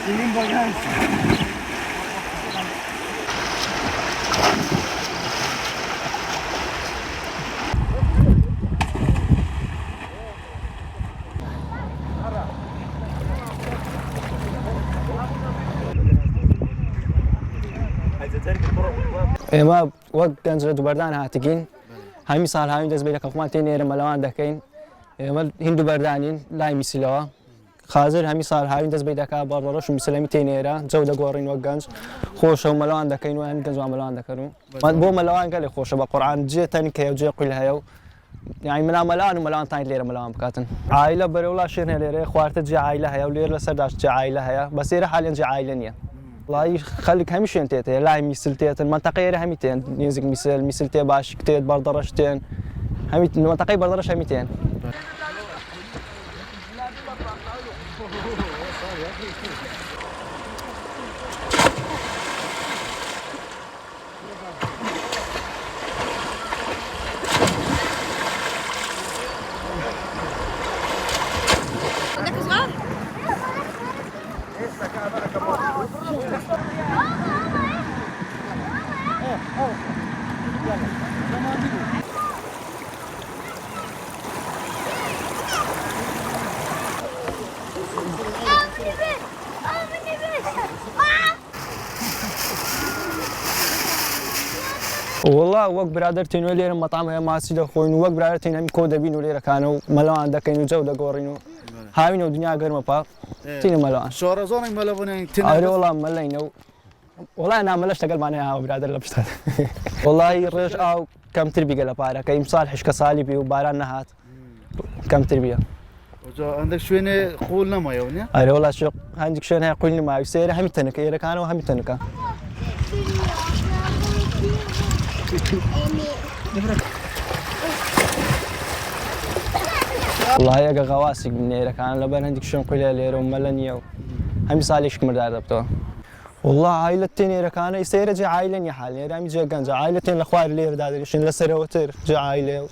Elin bakar mısın? ما وقت كان بردان هاتقين هاي مثال هاي دز بيلك أخوان تاني ملوان دكين هندو بردانين لا مثلوا خازر همي صار هاي دز بيلك بردرش مسلمي تاني را جودة قارين وجنز خوش هم ملوان دكين وين جنز ملوان دكرو بو ملوان قال خوش بقرآن جي تاني كيو جي قلها يو يعني ملوان وملوان تاني ليرة ملوان بكاتن عائلة بريولا شيرنا ليرة خوارت جي عائلة هيا وليرة لسرداش جي عائلة هيا بس إيرة حاليا جي عائلة نية والله خليك همش انتيته لا مثلتين المنطقه غير هميتين نيزك مثلتين باش كتيت بردرشتين هميت المنطقه بردرش هميتين والله وقت برادرتين وليرة مطعمها ما سيدا خوين وقت برادرتين هم كودا بين وليرة كانوا ملوان دكين وجودة قورينو هاوينو دنيا غير مبا تيني ملوان شورا زونك ملوان أوري والله ملينو والله أنا ملش تقل معناها برادر لبشتها والله ريش أو كم تربية لبارة كيم صالحش كصالي بيو باران نهات كم تربية عندك شوية قولنا ما يوني أوري والله شو عندك شو هنا قولنا ما يصير هم تنك إيرة كانوا هم تنك والله يا غواسق من إيرة كان لبن عندك شو نقول ليرة وملنيو هم صالحش كمردار دبتوا والله عائلتين إيرة كان يصير جا عائلة يا حال يعني رامي جا جنزا عائلتين الأخوار اللي يرداد شين لسروتر جا عائلة